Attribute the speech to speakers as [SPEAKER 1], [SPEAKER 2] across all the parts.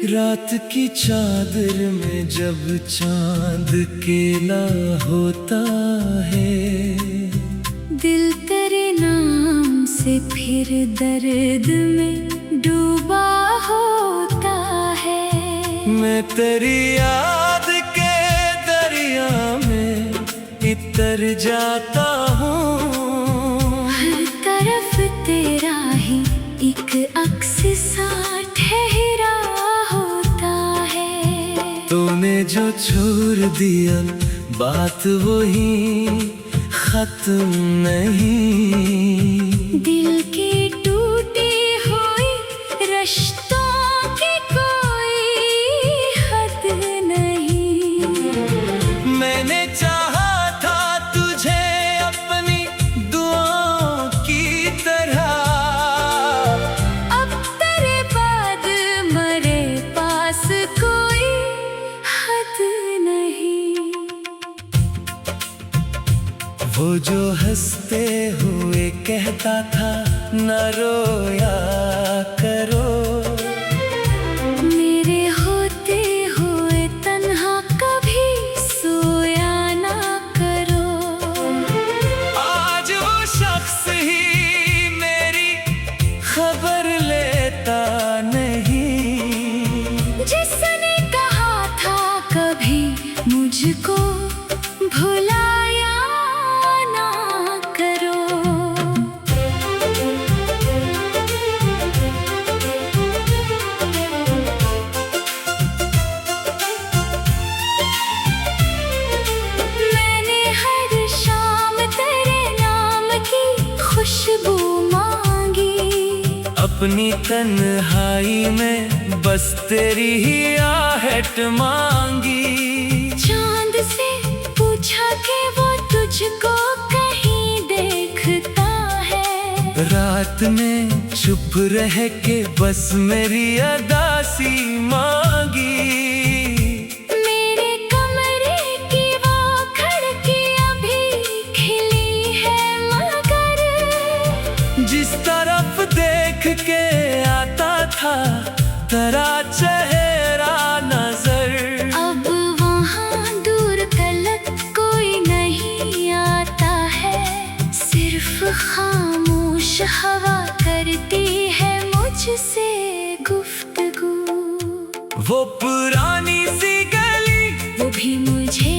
[SPEAKER 1] रात की चादर में जब चांद केला होता है,
[SPEAKER 2] दिल तेरे नाम से फिर दर्द में डूबा होता है।
[SPEAKER 1] मैं तेरी याद के दरिया में इतर जाता हूँ।
[SPEAKER 2] हर तरफ तेरा ही एक अक्स सा ठहरा होता है।
[SPEAKER 1] तूने जो छोड़ दिया बात वही खत्म नहीं।
[SPEAKER 2] दिल की टूटी हुई रिश्तों की कोई हद नहीं।
[SPEAKER 1] मैंने चाहा था तुझे अपनी दुआओं की तरह,
[SPEAKER 2] अब तेरे बाद मरे पास कोई हद नहीं।
[SPEAKER 1] वो जो हंसते हुए कहता था न रोया करो,
[SPEAKER 2] मेरे होते हुए तन्हा कभी सोया ना करो।
[SPEAKER 1] आज वो शख्स ही मेरी खबर लेता नहीं।
[SPEAKER 2] जिसने कहा था कभी मुझको भुलाया ना करो। मैंने हर शाम तेरे नाम की खुशबू मांगी।
[SPEAKER 1] अपनी तन्हाई में बस तेरी ही आहट मांगी।
[SPEAKER 2] चांद से पूछा कि वो तुझको कहीं देखता है।
[SPEAKER 1] रात में चुप रह के बस मेरी अदासी मांगी।
[SPEAKER 2] मेरे कमरे की वो खिड़कियां भी खिली है, मगर
[SPEAKER 1] जिस तरफ देख के आता था तेरा चेहरा नजर,
[SPEAKER 2] अब वहाँ दूर तलक कोई नहीं आता है। सिर्फ खामोश हवा करती है मुझसे गुफ्तगू।
[SPEAKER 1] वो पुरानी सी गली
[SPEAKER 2] वो भी मुझे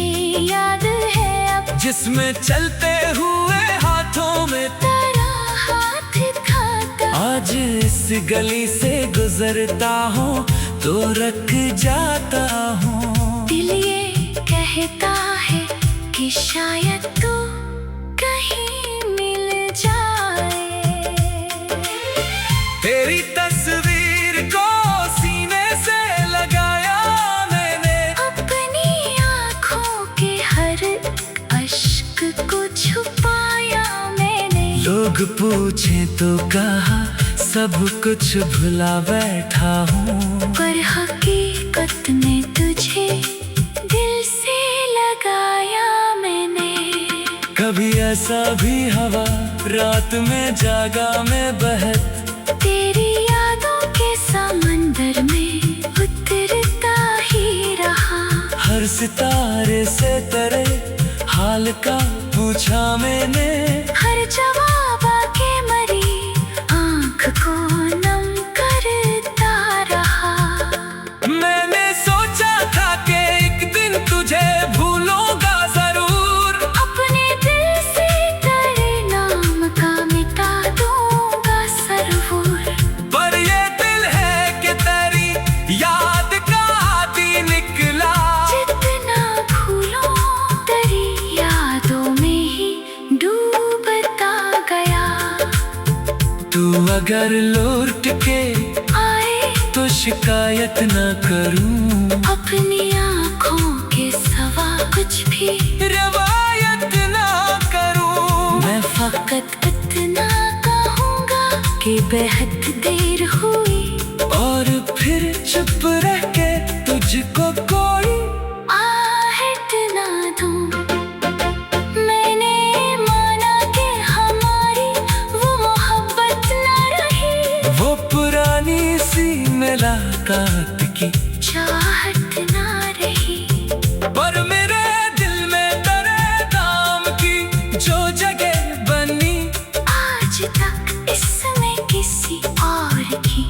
[SPEAKER 2] याद है अब,
[SPEAKER 1] जिसमें चलते हुए हाथों में
[SPEAKER 2] तेरा हाथ खाता।
[SPEAKER 1] आज इस गली से गुजरता हूँ तो रख जाता हूँ।
[SPEAKER 2] दिल ये कहता है कि शायद तू कहीं मिल जाए।
[SPEAKER 1] तेरी तस्वीर को सीने से लगाया मैंने,
[SPEAKER 2] अपनी आँखों के हर अश्क को छुपाया मैंने।
[SPEAKER 1] लोग पूछे तो कहा सब कुछ भुला बैठा हूँ,
[SPEAKER 2] पर हकीकत में तुझे दिल से लगाया मैंने।
[SPEAKER 1] कभी ऐसा भी हवा रात में जागा मैं बहत,
[SPEAKER 2] तेरी यादों के समंदर में उतरता ही रहा।
[SPEAKER 1] हर सितारे से तेरे हाल का पूछा मैंने।
[SPEAKER 2] हर जवाब आके मरी आँख को नम करता रहा।
[SPEAKER 1] मैंने सोचा था कि एक दिन तुझे भूलूंगा जरूर,
[SPEAKER 2] अपने दिल से तेरे नाम का मिटा दूंगा सरूर।
[SPEAKER 1] पर ये दिल है कि तेरी याद का आदि निकला।
[SPEAKER 2] जितना भूलो तेरी यादों में ही डूबता गया।
[SPEAKER 1] तू अगर लौट के
[SPEAKER 2] आए
[SPEAKER 1] तो शिकायत न करूं,
[SPEAKER 2] अपनी आँखों के सवा कुछ भी
[SPEAKER 1] रवायत न करूं।
[SPEAKER 2] मैं फकत इतना कहूँगा कि बेहद देर हुई,
[SPEAKER 1] और फिर चुप रह के तुझको कोई
[SPEAKER 2] आहट ना
[SPEAKER 1] मुलाकात की
[SPEAKER 2] चाहत ना रही,
[SPEAKER 1] पर मेरे दिल में तेरे नाम की जो जगह बनी,
[SPEAKER 2] आज तक इसमें किसी और की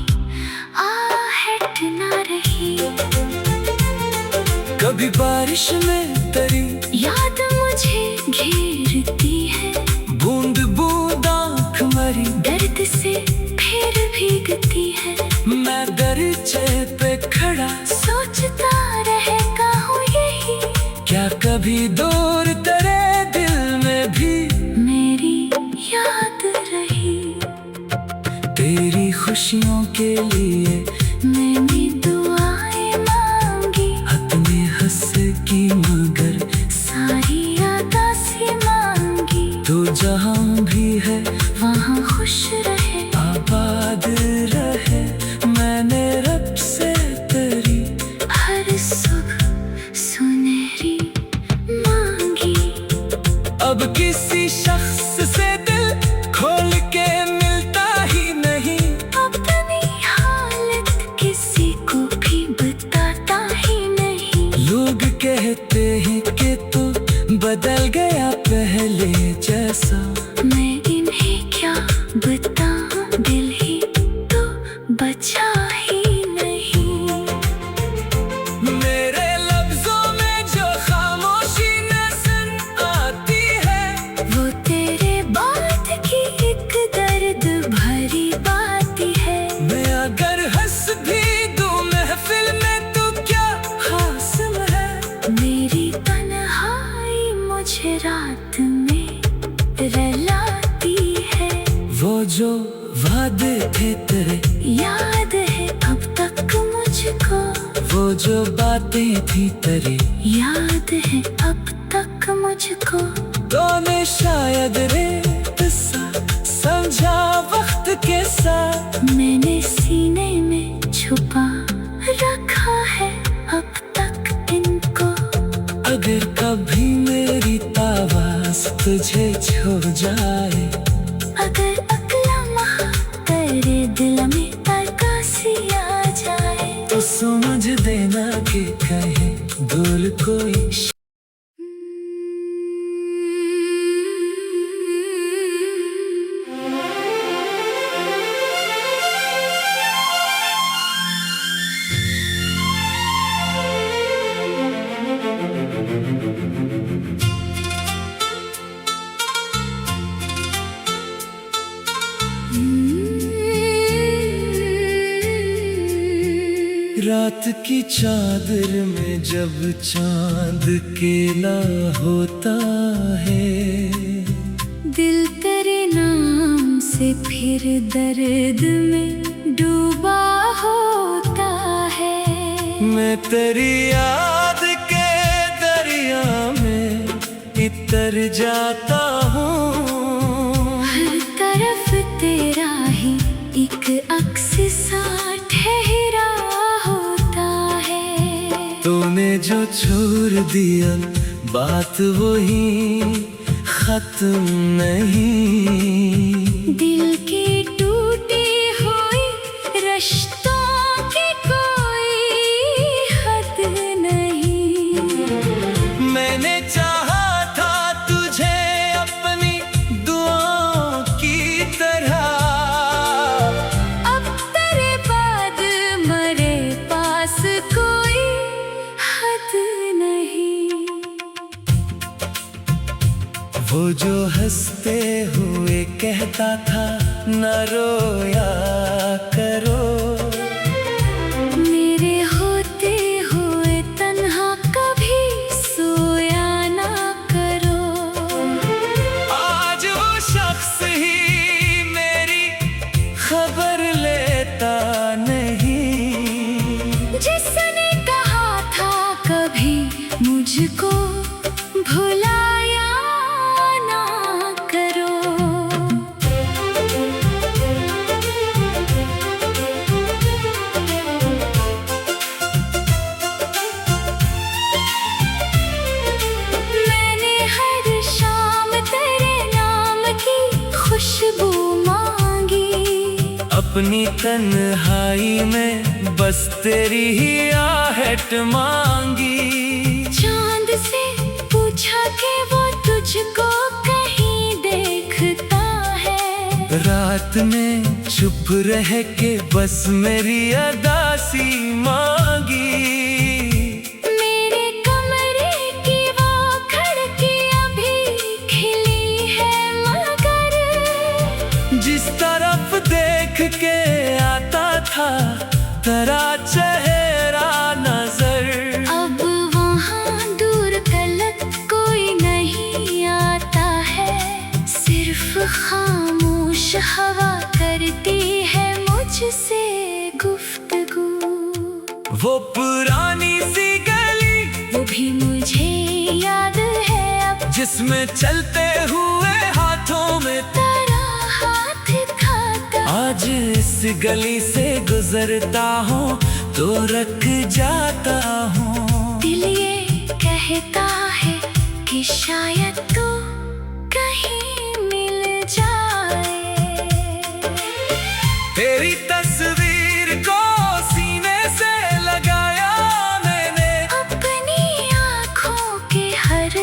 [SPEAKER 2] आहट ना रही।
[SPEAKER 1] कभी बारिश में तेरी
[SPEAKER 2] याद मुझे घेरती है,
[SPEAKER 1] बूंद बूंद आँख मरी
[SPEAKER 2] दर्द से फिर भीगती है।
[SPEAKER 1] मैं दरचे पे खड़ा
[SPEAKER 2] सोचता रहेगा हूँ यही,
[SPEAKER 1] क्या कभी दूर तेरे दिल में भी
[SPEAKER 2] मेरी याद रही।
[SPEAKER 1] तेरी खुशियों के लिए
[SPEAKER 2] मैंने दुआएं मांगी,
[SPEAKER 1] अपने हंस की मगर
[SPEAKER 2] सारी यादासी मांगी।
[SPEAKER 1] तू जहाँ भी है
[SPEAKER 2] वहाँ खुश रहे,
[SPEAKER 1] आबाद रहे। मैंने रब से तेरी
[SPEAKER 2] हर सुबह सुनहरी मांगी।
[SPEAKER 1] अब किसी शख्स से दिल खोल के मिलता ही नहीं,
[SPEAKER 2] अपनी हालत किसी को भी बताता ही नहीं।
[SPEAKER 1] लोग कहते हैं कि तू बदल गया पहले जैसा,
[SPEAKER 2] मैं इन्हें क्या बताऊं, दिल ही तो बचा ही नहीं।
[SPEAKER 1] मेरे लफ्जों में जो खामोशी नजर आती है,
[SPEAKER 2] वो तेरे बात की एक दर्द भरी बात है।
[SPEAKER 1] मैं अगर हंस भी दूं महफिल में तो क्या हासिल है।
[SPEAKER 2] मेरी तन्हाई मुझे रात में रुलाती है।
[SPEAKER 1] वो जो वादे थे तेरे
[SPEAKER 2] याद है अब तक मुझको,
[SPEAKER 1] वो जो बातें थी तेरी
[SPEAKER 2] याद है अब तक मुझको।
[SPEAKER 1] तूने शायद रेत सा समझा वक्त के साथ,
[SPEAKER 2] मैंने सीने में छुपा रखा है अब तक इनको।
[SPEAKER 1] अगर कभी मेरी आवाज तुझे छू जाए,
[SPEAKER 2] अगर अगला लम्हा तेरे दिल में तरकासी आ जाए,
[SPEAKER 1] तो समझ देना कि कहे दूर कोई रात की चादर में जब चांद केला होता है,
[SPEAKER 2] दिल तेरे नाम से फिर दर्द में डूबा होता है।
[SPEAKER 1] मैं तेरी याद के दरिया में इतर जाता हूँ।
[SPEAKER 2] हर तरफ तेरा ही एक अक्स सा ठहरा होता है।
[SPEAKER 1] तूने जो छोड़ दिया बात वही खत्म नहीं।
[SPEAKER 2] दिल की टूटी हुई रिश्तों की कोई हद नहीं।
[SPEAKER 1] मैंने चाहा था तुझे अपनी दुआओं की तरह,
[SPEAKER 2] अब तेरे बाद मरे पास कोई हद नहीं।
[SPEAKER 1] वो जो हंसते हुए कहता था न रोया करो,
[SPEAKER 2] मेरे होते हुए तन्हा कभी सोया ना करो।
[SPEAKER 1] आज वो शख्स ही मेरी खबर लेता नहीं।
[SPEAKER 2] जिसने कहा था कभी मुझको भुलाया ना करो। मैंने हर शाम तेरे नाम की खुशबू मांगी।
[SPEAKER 1] अपनी तन्हाई में बस तेरी ही आहट मांगी।
[SPEAKER 2] चांद से पूछा कि वो तुझको कहीं देखता है।
[SPEAKER 1] रात में चुप रह के बस मेरी अदासी मांगी।
[SPEAKER 2] मेरे कमरे की वो खिड़की अभी खिली है, मगर
[SPEAKER 1] जिस तरफ देख के आता था तेरा चेहरा नजर,
[SPEAKER 2] अब वहाँ दूर तलक कोई नहीं आता है। सिर्फ खामोश हवा करती है मुझसे गुफ्तगू।
[SPEAKER 1] वो पुरानी सी गली
[SPEAKER 2] वो भी मुझे याद है अब,
[SPEAKER 1] जिसमें चलते हुए हाथों में
[SPEAKER 2] तेरा हाथ खाता।
[SPEAKER 1] आज इस गली से गुजरता हूँ तो रख जाता हूँ।
[SPEAKER 2] दिल ये कहता है कि शायद तू कहीं मिल जाए।
[SPEAKER 1] तेरी तस्वीर को सीने से लगाया मैंने,
[SPEAKER 2] अपनी आँखों के हर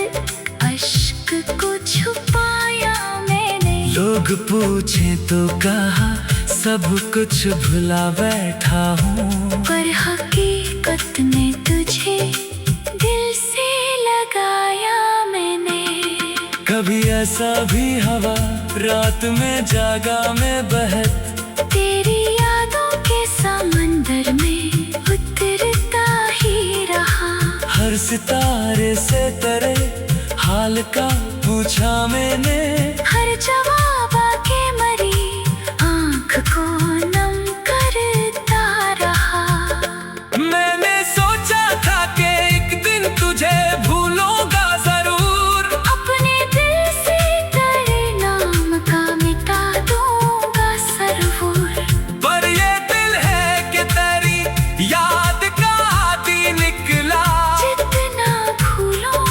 [SPEAKER 2] अश्क को छुपाया मैंने।
[SPEAKER 1] लोग पूछे तो कहा सब कुछ भुला बैठा हूँ,
[SPEAKER 2] पर हकीकत में तुझे दिल से लगाया मैंने।
[SPEAKER 1] कभी ऐसा भी हवा रात में जागा मैं बहत,
[SPEAKER 2] तेरी यादों के समंदर में उतरता ही रहा।
[SPEAKER 1] हर सितारे से तेरे हाल का पूछा मैंने।
[SPEAKER 2] हर जवाब आके मरी आँख को नम करता रहा।
[SPEAKER 1] मैंने सोचा था कि एक दिन तुझे भूलूंगा जरूर,
[SPEAKER 2] अपने दिल से तेरे नाम का मिटा दूंगा सरवूर।
[SPEAKER 1] पर ये दिल है कि तेरी याद का आदी निकला।
[SPEAKER 2] जितना भूलो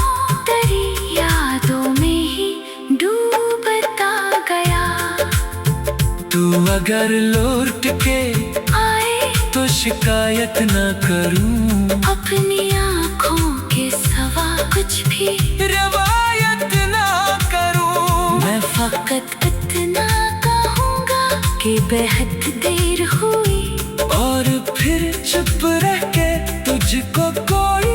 [SPEAKER 2] तेरी यादों में ही डूबता गया।
[SPEAKER 1] तू अगर लौट के
[SPEAKER 2] आए
[SPEAKER 1] तो शिकायत न करूं,
[SPEAKER 2] अपनी आँखों के सवा कुछ भी
[SPEAKER 1] रवायत ना करूं।
[SPEAKER 2] मैं फकत इतना कहूँगा कि बेहद देर हुई,
[SPEAKER 1] और फिर चुप रह के तुझको कोई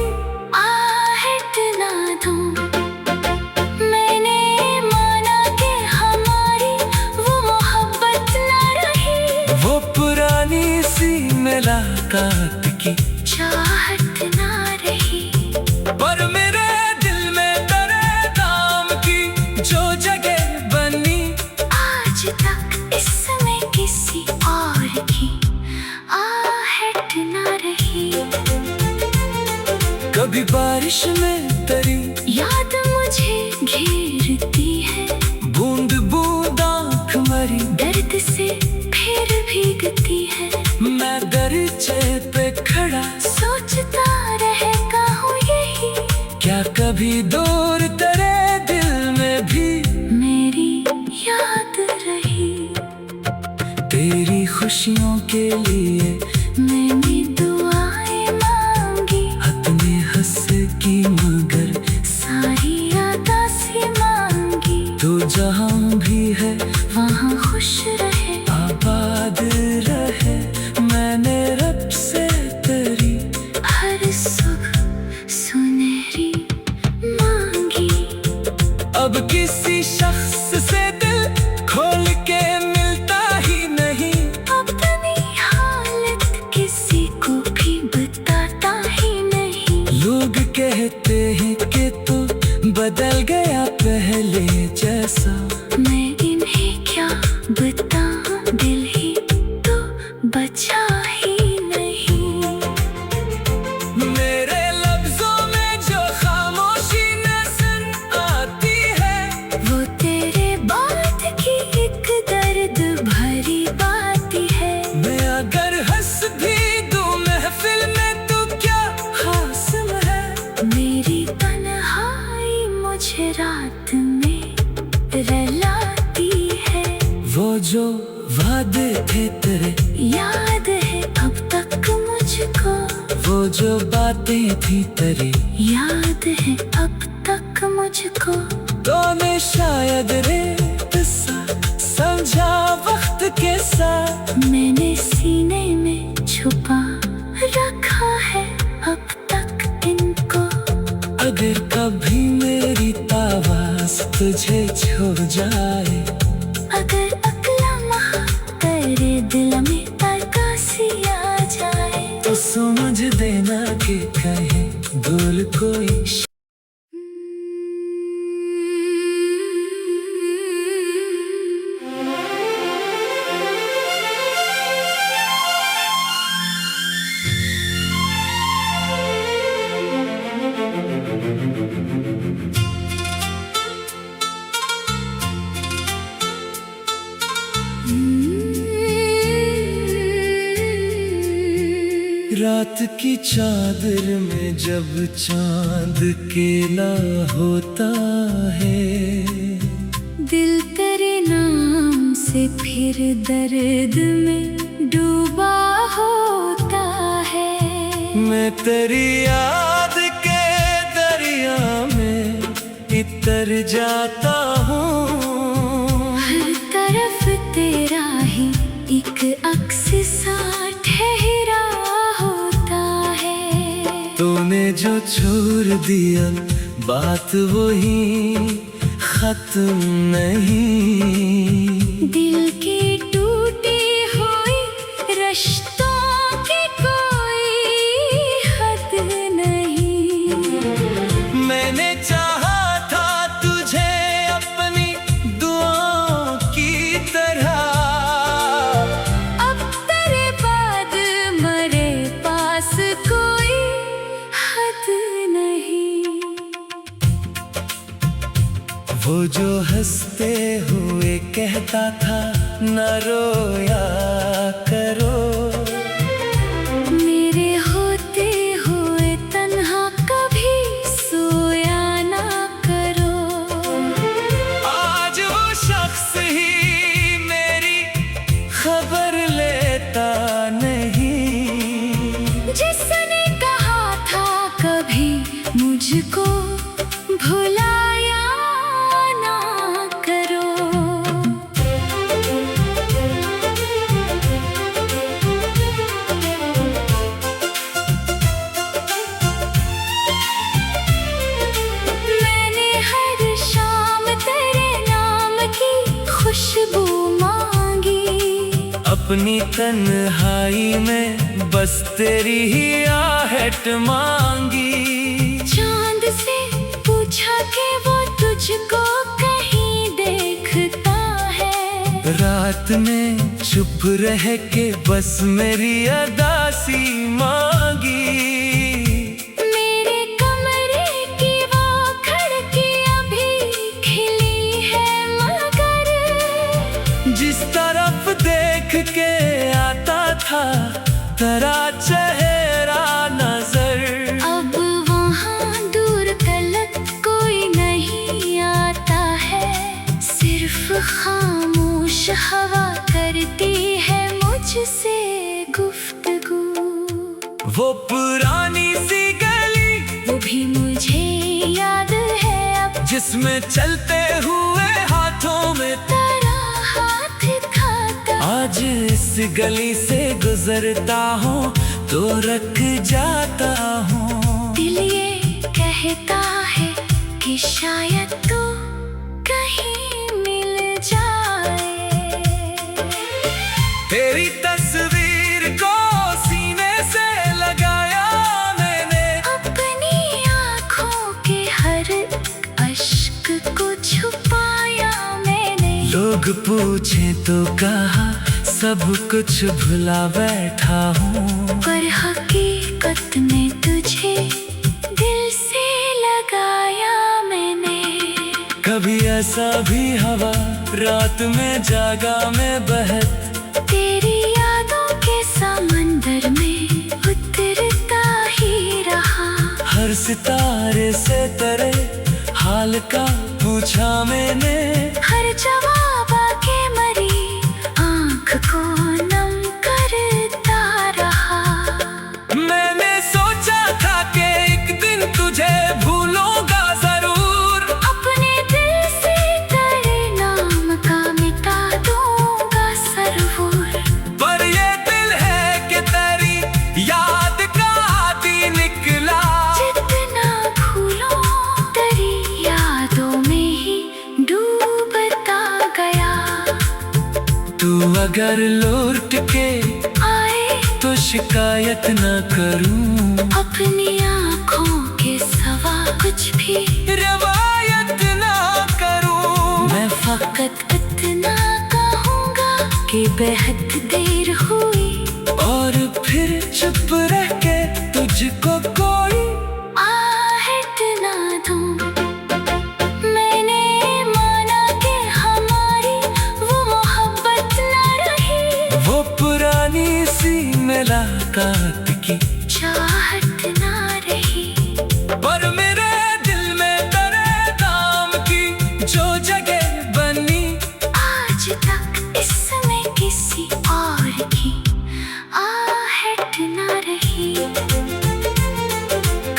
[SPEAKER 2] आहट ना दूं। मैंने माना कि हमारी वो मोहब्बत न रही,
[SPEAKER 1] वो पुरानी सी मुलाकात की
[SPEAKER 2] चाहत ना रही।
[SPEAKER 1] पर मेरे दिल में तेरे नाम की जो जगह बनी,
[SPEAKER 2] आज तक इसमें किसी और की आहट ना रही।
[SPEAKER 1] कभी बारिश में तेरी
[SPEAKER 2] याद मुझे घेरती है,
[SPEAKER 1] बूंद बूंद आँख मरी
[SPEAKER 2] दर्द से फिर भीगती है।
[SPEAKER 1] मैं दरचे पे खड़ा
[SPEAKER 2] सोचता रहता हूँ यही,
[SPEAKER 1] क्या कभी दूर तेरे दिल में भी
[SPEAKER 2] मेरी याद रही।
[SPEAKER 1] तेरी खुशियों के लिए
[SPEAKER 2] मैंने दुआएं मांगी,
[SPEAKER 1] हद में हंस की मगर
[SPEAKER 2] सारी यादासी मांगी।
[SPEAKER 1] तू जहाँ भी है
[SPEAKER 2] वहाँ खुश रहे,
[SPEAKER 1] आबाद रहे। मैंने रब से तेरी
[SPEAKER 2] हर सुबह सुनहरी मांगी।
[SPEAKER 1] अब किसी शख्स से दिल खोल के मिलता ही नहीं,
[SPEAKER 2] अपनी हालत किसी को भी बताता ही नहीं।
[SPEAKER 1] लोग कहते हैं कि तू बदल गया पहले जैसा।
[SPEAKER 2] मैं इन्हें क्या बताऊं, दिल ही तो बचा ही नहीं।
[SPEAKER 1] मेरे लफ्जों में जो खामोशी नजर आती है,
[SPEAKER 2] वो तेरे बात की एक दर्द भरी बात है।
[SPEAKER 1] मैं अगर हंस भी दूं महफिल में तो क्या हासिल है।
[SPEAKER 2] मेरी तन्हाई मुझे रात में रुलाती है।
[SPEAKER 1] वो जो वादे थे तेरे
[SPEAKER 2] याद है अब तक मुझको,
[SPEAKER 1] वो जो बातें थी तेरी
[SPEAKER 2] याद है अब तक मुझको।
[SPEAKER 1] तूने शायद रेत सा समझा वक्त के साथ,
[SPEAKER 2] मैंने सीने में छुपा रखा है अब तक इनको।
[SPEAKER 1] अगर कभी मेरी आवाज तुझे छू जाए,
[SPEAKER 2] अगर अगला माह तेरे दिल में तरकासी आ जाए,
[SPEAKER 1] तो समझ देना कि कहीं भूल कोई रात की चादर में जब चांद केला होता है,
[SPEAKER 2] दिल तेरे नाम से फिर दर्द में डूबा होता है।
[SPEAKER 1] मैं तेरी याद के दरिया में इतर जाता हूँ।
[SPEAKER 2] हर तरफ तेरा ही एक अक्स सा ठहरा होता है।
[SPEAKER 1] तूने जो छोड़ दिया बात वही खत्म नहीं।
[SPEAKER 2] दिल की टूटी हुई रिश्तों की कोई हद नहीं।
[SPEAKER 1] मैंने चाहा था तुझे अपनी दुआओं की तरह,
[SPEAKER 2] अब तेरे बाद मरे पास कोई हद नहीं।
[SPEAKER 1] वो जो हंसते हुए कहता था न रोया करो,
[SPEAKER 2] मेरे होते हुए तन्हा कभी सोया ना करो।
[SPEAKER 1] आज वो शख्स ही मेरी खबर लेता नहीं।
[SPEAKER 2] जिसने कहा था कभी मुझको भुलाया ना करो। मैंने हर शाम तेरे नाम की खुशबू मांगी,
[SPEAKER 1] अपनी तन्हाई में बस तेरी ही आहट मांगी।
[SPEAKER 2] चांद से पूछा कि वो तुझको कहीं देखता है।
[SPEAKER 1] रात में चुप रह के बस मेरी अदासी मांगी।
[SPEAKER 2] मेरे कमरे की वो खिड़की अभी खिली है, मगर
[SPEAKER 1] जिस तरफ देख के आता था तेरा चेहरा नजर,
[SPEAKER 2] अब वहाँ दूर तलक कोई नहीं आता है। सिर्फ खामोश हवा करती है मुझसे गुफ्तगू।
[SPEAKER 1] वो पुरानी सी गली
[SPEAKER 2] वो भी मुझे याद है अब,
[SPEAKER 1] जिसमें चलते हुए हाथों में
[SPEAKER 2] तेरा हाथ खाता।
[SPEAKER 1] आज इस गली से गुजरता हूँ तो रख जाता हूँ।
[SPEAKER 2] दिल ये कहता है कि शायद तू कहीं मिल जाए।
[SPEAKER 1] तेरी तस्वीर को सीने से लगाया मैंने,
[SPEAKER 2] अपनी आँखों के हर अश्क को छुपाया मैंने।
[SPEAKER 1] लोग पूछे तो कहा सब कुछ भुला बैठा हूँ,
[SPEAKER 2] पर हकीकत में तुझे दिल से लगाया मैंने।
[SPEAKER 1] कभी ऐसा भी हवा रात में जागा मैं बहत,
[SPEAKER 2] तेरी यादों के समंदर में उतरता ही रहा।
[SPEAKER 1] हर सितारे से तेरे हाल का पूछा मैंने,
[SPEAKER 2] हर जवाब आके मरी आँख
[SPEAKER 1] अगर लौट के
[SPEAKER 2] आए
[SPEAKER 1] तो शिकायत न करूं,
[SPEAKER 2] अपनी आँखों के सवा कुछ भी
[SPEAKER 1] रवायत ना करूं।
[SPEAKER 2] मैं फकत इतना कहूँगा कि बेहद देर हुई,
[SPEAKER 1] और फिर चुप रह के तुझको कोई
[SPEAKER 2] आहट ना दूं। मैंने माना कि हमारी वो मोहब्बत ना रही,
[SPEAKER 1] वो पुरानी सी मुलाकात की
[SPEAKER 2] चाहत ना रही।
[SPEAKER 1] पर मेरे दिल में तेरे नाम की जो जगह बनी,
[SPEAKER 2] आज तक इसमें किसी और की आहट ना रही।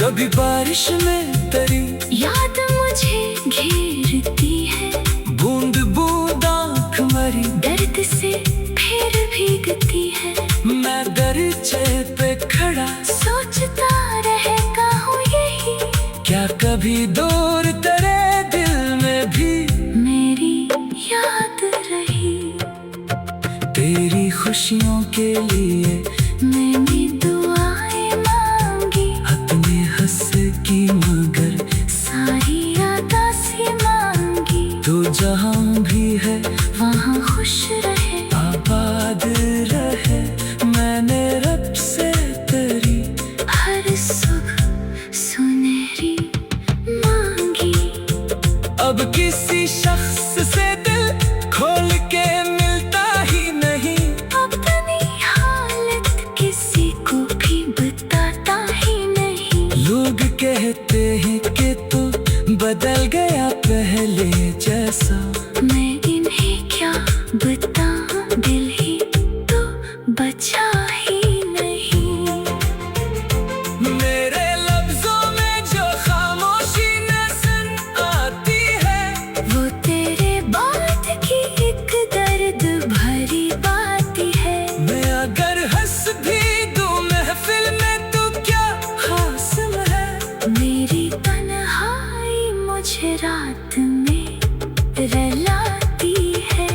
[SPEAKER 1] कभी बारिश में तेरी
[SPEAKER 2] याद मुझे घेरती है,
[SPEAKER 1] बूंद बूंद आँख मरी
[SPEAKER 2] दर्द से फिर भीगती है।
[SPEAKER 1] मैं दरचे पे खड़ा
[SPEAKER 2] सोचता रहता हूँ यही,
[SPEAKER 1] क्या कभी दूर तेरे दिल में भी
[SPEAKER 2] मेरी याद रही।
[SPEAKER 1] तेरी खुशियों के लिए
[SPEAKER 2] मैंने दुआएं मांगी,
[SPEAKER 1] अपने हंस की मगर
[SPEAKER 2] सारी यादासी मांगी।
[SPEAKER 1] तू जहाँ भी है
[SPEAKER 2] वहाँ खुश रहे,
[SPEAKER 1] आबाद रहे। मैंने रब से तेरी
[SPEAKER 2] हर सुबह सुनहरी मांगी।
[SPEAKER 1] अब किसी शख्स से दिल खोल के मिलता ही नहीं,
[SPEAKER 2] अपनी हालत किसी को भी बताता ही नहीं।
[SPEAKER 1] लोग कहते हैं कि तू बदल गया पहले जैसा।
[SPEAKER 2] मैं इन्हें क्या बताऊं, दिल ही तो बचा ही नहीं।
[SPEAKER 1] मेरे लफ्जों में जो खामोशी नजर आती है,
[SPEAKER 2] वो तेरे बात की एक दर्द भरी बात है।
[SPEAKER 1] मैं अगर हंस भी दूं महफिल में तो क्या हासिल है।
[SPEAKER 2] मेरी तन्हाई मुझे रात में रुलाती है।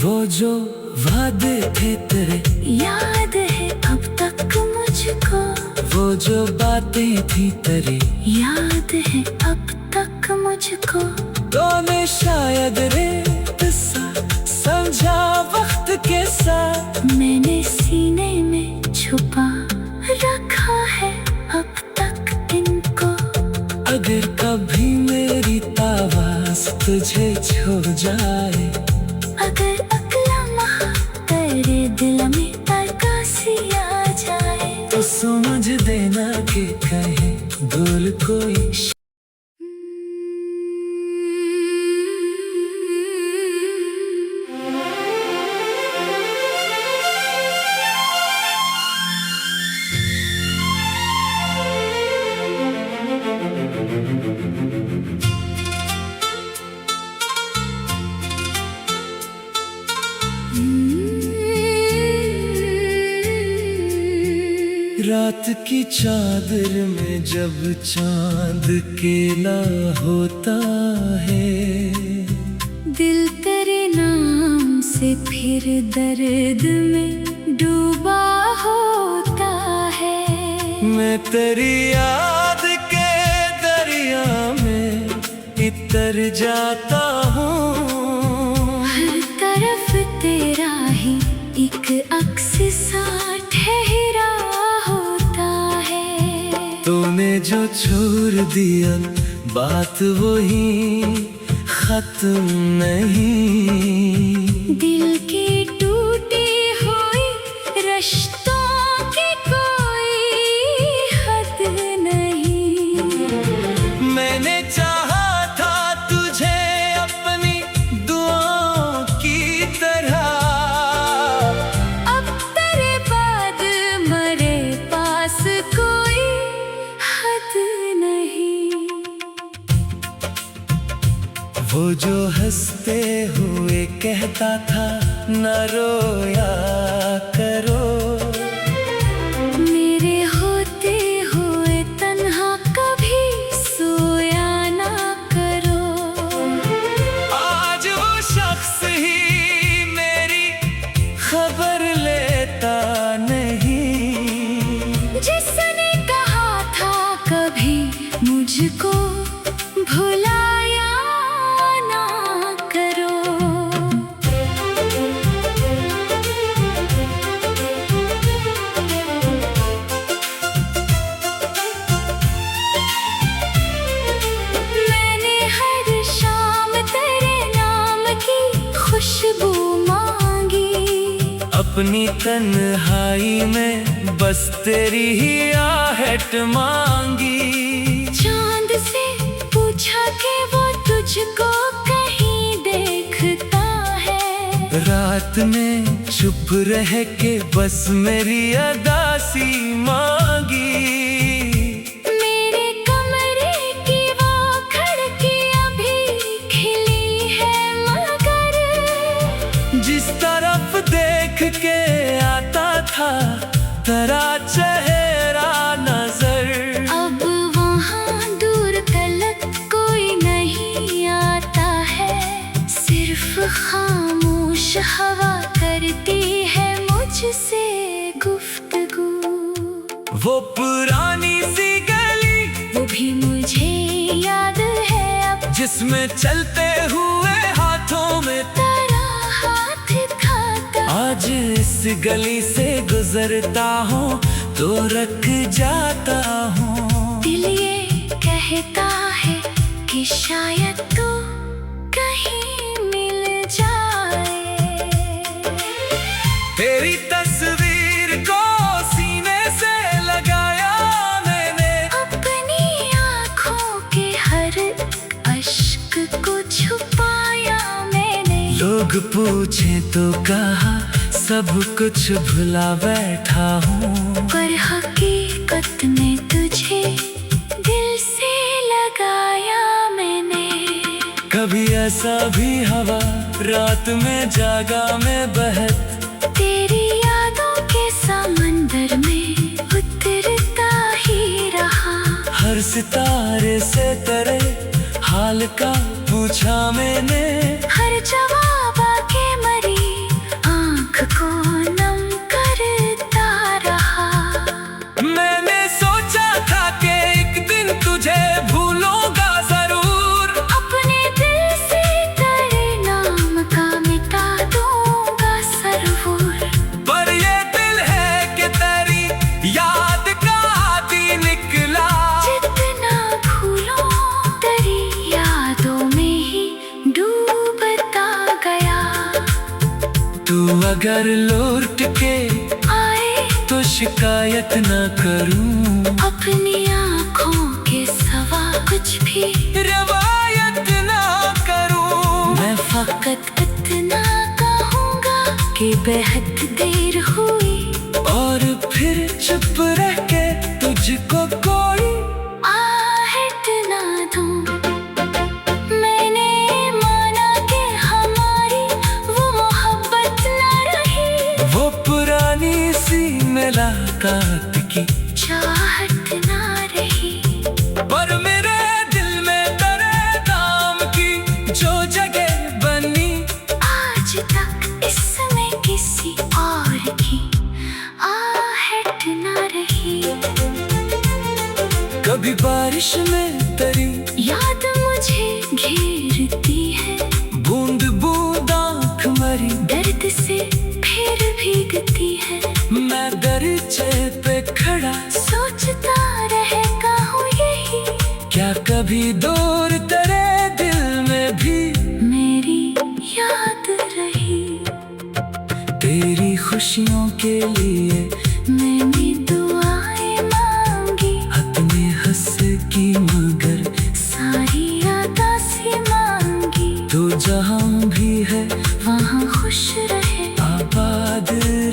[SPEAKER 1] वो जो वादे थे तेरे,
[SPEAKER 2] याद है अब तक मुझको,
[SPEAKER 1] वो जो बातें थी तेरी,
[SPEAKER 2] याद है अब तक मुझको।
[SPEAKER 1] तूने शायद रेत सा समझा वक्त के साथ।
[SPEAKER 2] मैंने सीने में छुपा रखा है अब तक इनको।
[SPEAKER 1] अगर कभी मेरी आवाज तुझे छू जाए,
[SPEAKER 2] अगर अगला माह तेरे दिल में तरकासी आ जाए,
[SPEAKER 1] तो समझ देना कि कहे भूल कोई। रात की चादर में जब चांद केला होता है,
[SPEAKER 2] दिल तेरे नाम से फिर दर्द में डूबा होता है।
[SPEAKER 1] मैं तेरी याद के दरिया में इतर जाता हूँ।
[SPEAKER 2] हर तरफ तेरा ही एक अक्स सा ठहरा होता है।
[SPEAKER 1] तूने जो छोड़ दिया बात वही खत्म नहीं।
[SPEAKER 2] दिल की टूटी हुई रिश्तों की कोई हद नहीं।
[SPEAKER 1] मैंने चाहा था तुझे अपनी दुआओं की तरह,
[SPEAKER 2] अब तेरे बाद मरे पास कोई हद नहीं।
[SPEAKER 1] वो जो हंसते हुए कहता था न रोया करो,
[SPEAKER 2] मेरे होते हुए तन्हा कभी सोया ना करो।
[SPEAKER 1] आज वो शख्स ही मेरी अपनी तन्हाई में बस तेरी ही आहट मांगी।
[SPEAKER 2] चांद से पूछा कि वो तुझको कहीं देखता है।
[SPEAKER 1] रात में चुप रह के बस मेरी अदासी मांगी।
[SPEAKER 2] मेरे कमरे की वो खिड़कियां भी खिली है, मगर
[SPEAKER 1] जिस तरफ देख के आता था तेरा चेहरा नजर,
[SPEAKER 2] अब वहाँ दूर तलक कोई नहीं आता है। सिर्फ खामोश हवा करती है मुझसे गुफ्तगू।
[SPEAKER 1] वो पुरानी सी गली,
[SPEAKER 2] वो भी मुझे याद है अब,
[SPEAKER 1] जिसमें चलते हुए हाथों में
[SPEAKER 2] तेरा हाथ खाता।
[SPEAKER 1] आज इस गली से गुजरता हूँ तो रख जाता हूँ।
[SPEAKER 2] दिल ये कहता है कि शायद तू कहीं मिल जाए।
[SPEAKER 1] तेरी तस्वीर को सीने से लगाया मैंने,
[SPEAKER 2] अपनी आँखों के हर अश्क को छुपाया मैंने।
[SPEAKER 1] लोग पूछे तो कहा सब कुछ भुला बैठा हूँ,
[SPEAKER 2] पर हकीकत में तुझे दिल से लगाया मैंने।
[SPEAKER 1] कभी ऐसा भी हवा रात में जागा मैं बहत,
[SPEAKER 2] तेरी यादों के समंदर में उतरता ही रहा।
[SPEAKER 1] हर सितारे से तेरे हाल का पूछा मैंने।
[SPEAKER 2] हर जवाब आके मरी आँख को नम करता रहा।
[SPEAKER 1] मैंने सोचा था कि एक दिन तुझे भूलूंगा जरूर,
[SPEAKER 2] अपने दिल से तेरे नाम का मिटा दूंगा सरवूर।
[SPEAKER 1] पर ये दिल है कि तेरी याद का आदि निकला।
[SPEAKER 2] जितना भूलो तेरी यादों में ही डूबता गया।
[SPEAKER 1] तू अगर लौट के
[SPEAKER 2] आए
[SPEAKER 1] तो शिकायत न करूं,
[SPEAKER 2] अपनी आँखों के सवा कुछ भी
[SPEAKER 1] रवायत न करूं।
[SPEAKER 2] मैं फकत इतना कहूँगा कि बेहद देर हुई,
[SPEAKER 1] और फिर चुप रह के तुझको कोई
[SPEAKER 2] आहट ना दूं। मैंने माना कि हमारी वो मोहब्बत ना रही,
[SPEAKER 1] वो पुरानी सी मुलाकात की
[SPEAKER 2] चाहत ना रही।
[SPEAKER 1] पर मेरे दिल में तेरे नाम की जो जगह बनी,
[SPEAKER 2] आज तक इसमें किसी और की आहट ना रही।
[SPEAKER 1] कभी बारिश में तेरी
[SPEAKER 2] याद मुझे घेरती है,
[SPEAKER 1] बूंद बूंद आँख मरी
[SPEAKER 2] दर्द से फिर भीगती है।
[SPEAKER 1] मैं दरचे पे खड़ा
[SPEAKER 2] सोचता रहेगा हूँ यही,
[SPEAKER 1] क्या कभी दूर तेरे दिल में भी
[SPEAKER 2] मेरी याद रही।
[SPEAKER 1] तेरी खुशियों के लिए
[SPEAKER 2] मैंने दुआएं मांगी,
[SPEAKER 1] अपने हंस की मगर
[SPEAKER 2] सारी यादासी मांगी।
[SPEAKER 1] तू जहाँ भी है
[SPEAKER 2] वहाँ खुश रहे,
[SPEAKER 1] आबाद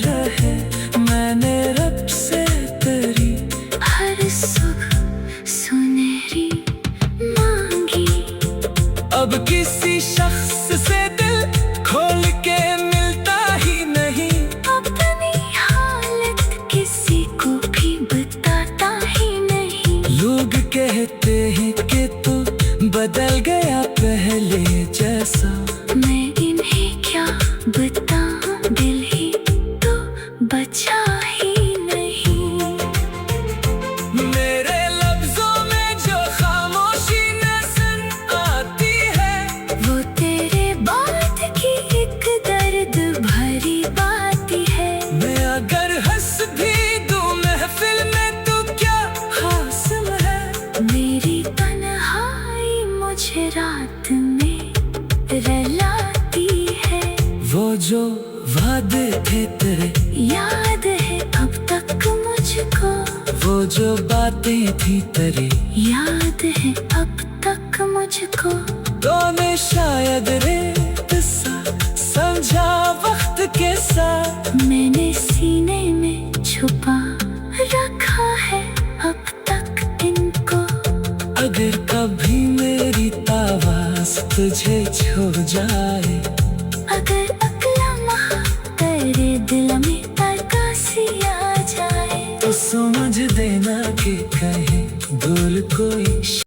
[SPEAKER 1] रहे। मैंने रब से तेरी
[SPEAKER 2] हर सुबह सुनहरी मांगी।
[SPEAKER 1] अब किसी शख्स से दिल खोल के मिलता ही नहीं,
[SPEAKER 2] अपनी हालत किसी को भी बताता ही नहीं।
[SPEAKER 1] लोग कहते हैं कि तू बदल गया पहले जैसा।
[SPEAKER 2] मैं इन्हें क्या बताऊं, दिल ही तो बचा ही नहीं।
[SPEAKER 1] मेरे लफ्जों में जो खामोशी नजर आती है,
[SPEAKER 2] वो तेरे बात की एक दर्द भरी बात है।
[SPEAKER 1] मैं अगर हंस भी दूं महफिल में तो क्या हासिल है।
[SPEAKER 2] मेरी तन्हाई मुझे रात में रुलाती है।
[SPEAKER 1] वो जो वादे थे तेरे
[SPEAKER 2] याद है अब तक मुझको,
[SPEAKER 1] वो जो बातें थी तेरी
[SPEAKER 2] याद है अब तक मुझको।
[SPEAKER 1] तूने शायद रेत सा समझा वक्त के साथ,
[SPEAKER 2] मैंने सीने में छुपा रखा है अब तक इनको।
[SPEAKER 1] अगर कभी मेरी आवाज तुझे छू जाए,
[SPEAKER 2] अगर अगला लम्हा तेरे दिल में तरकासी आ जाए,
[SPEAKER 1] तो समझ देना कि कहीं दूर कोई